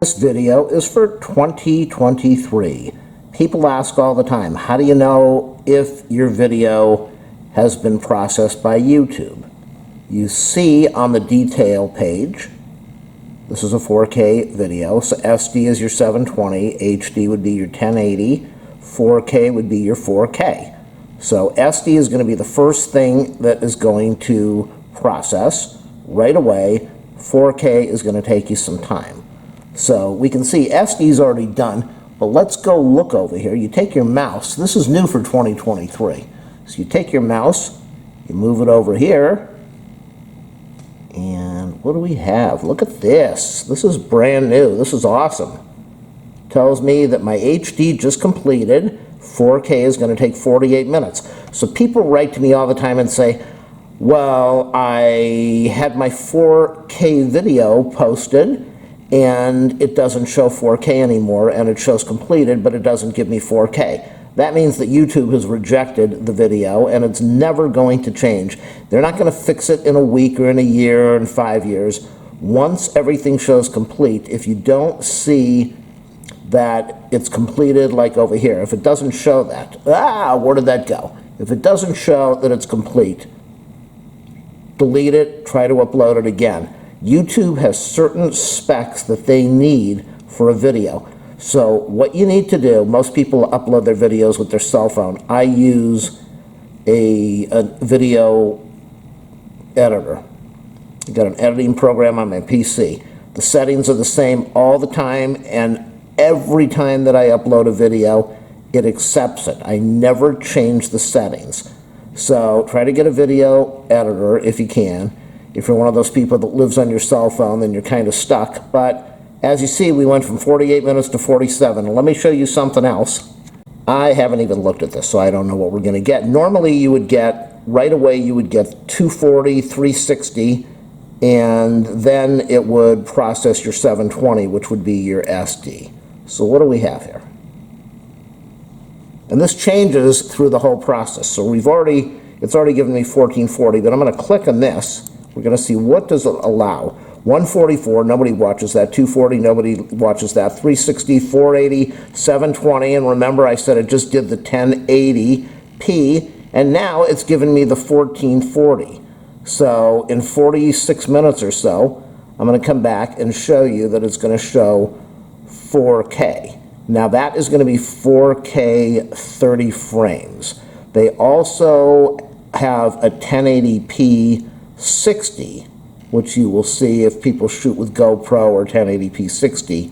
This video is for 2023. People ask all the time, how do you know if your video has been processed by YouTube? You see on the detail page, this is a 4K video, so SD is your 720, HD would be your 1080, 4K would be your 4K. So SD is going to be the first thing that is going to process right away. 4K is going to take you some time. So we can see SD is already done, but let's go look over here. You take your mouse. This is new for 2023. So you take your mouse, you move it over here, and what do we have? Look at this. This is brand new. This is awesome. Tells me that my HD just completed. 4K is going to take 48 minutes. So people write to me all the time and say, well, I had my 4K video posted and it doesn't show 4K anymore, and it shows completed, but it doesn't give me 4K. That means that YouTube has rejected the video, and it's never going to change. They're not going to fix it in a week or in a year or in 5 years. Once everything shows complete, if you don't see that it's completed, like over here, if it doesn't show that, where did that go? If it doesn't show that it's complete, delete it, try to upload it again. YouTube has certain specs that they need for a video. So what you need to do, most people upload their videos with their cell phone. I use a video editor. I've got an editing program on my PC. The settings are the same all the time, and every time that I upload a video, it accepts it. I never change the settings. So try to get a video editor if you can. If you're one of those people that lives on your cell phone, then you're kind of stuck. But as you see, we went from 48 minutes to 47. Let me show you something else. I haven't even looked at this, so I don't know what we're going to get. Normally, you would get, right away, you would get 240, 360, and then it would process your 720, which would be your SD. So what do we have here? And this changes through the whole process. So it's already given me 1440, but I'm going to click on this. We're going to see what does it allow. 144, nobody watches that. 240, nobody watches that. 360, 480, 720, and remember I said it just did the 1080p, and now it's given me the 1440. So in 46 minutes or so, I'm going to come back and show you that it's going to show 4K. Now that is going to be 4K 30 frames. They also have a 1080p 60, which you will see if people shoot with GoPro or 1080p 60.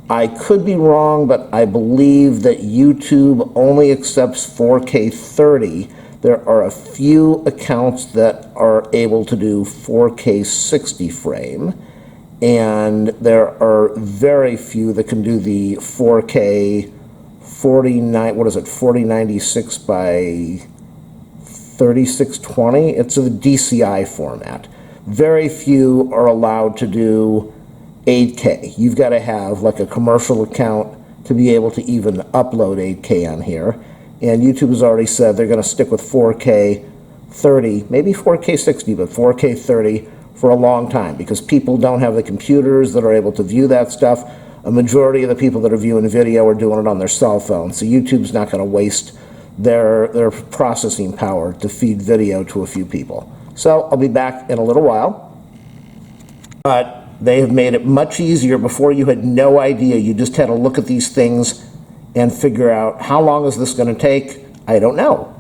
I could be wrong, but I believe that YouTube only accepts 4K 30. There are a few accounts that are able to do 4K 60 frame, and there are very few that can do the 4K 4096 by 3620. It's a DCI format. Very few are allowed to do 8K. You've got to have like a commercial account to be able to even upload 8K on here. And YouTube has already said they're going to stick with 4K 30, maybe 4K 60, but 4K 30 for a long time because people don't have the computers that are able to view that stuff. A majority of the people that are viewing video are doing it on their cell phone. So YouTube's not going to waste their processing power to feed video to a few people. So I'll be back in a little while. But they have made it much easier. Before you had no idea. You just had to look at these things and figure out how long is this going to take? I don't know.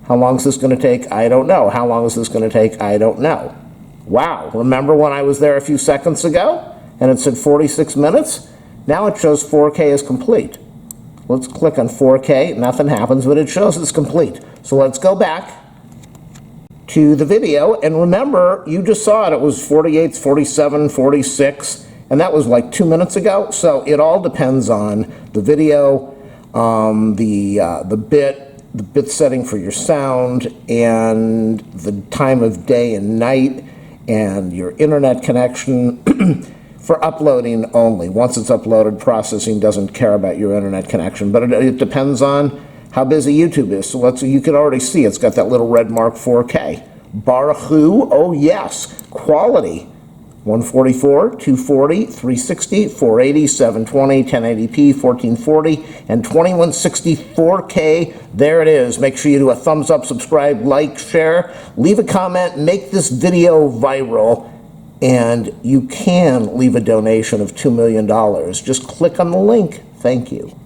How long is this going to take? I don't know. How long is this going to take? I don't know. Wow, remember when I was there a few seconds ago and it said 46 minutes? Now it shows 4K is complete. Let's click on 4K, nothing happens, but it shows it's complete. So let's go back to the video, and remember, you just saw it, it was 48, 47, 46, and that was like 2 minutes ago. So it all depends on the video, the bit setting for your sound, and the time of day and night, and your internet connection. For uploading only. Once it's uploaded, processing doesn't care about your internet connection, but it depends on how busy YouTube is. So you can already see it's got that little red mark 4K. Baruch Hu, oh yes, quality. 144, 240, 360, 480, 720, 1080p, 1440, and 2160 4K. There it is. Make sure you do a thumbs up, subscribe, like, share, leave a comment, make this video viral, and you can leave a donation of $2 million. Just click on the link. Thank you.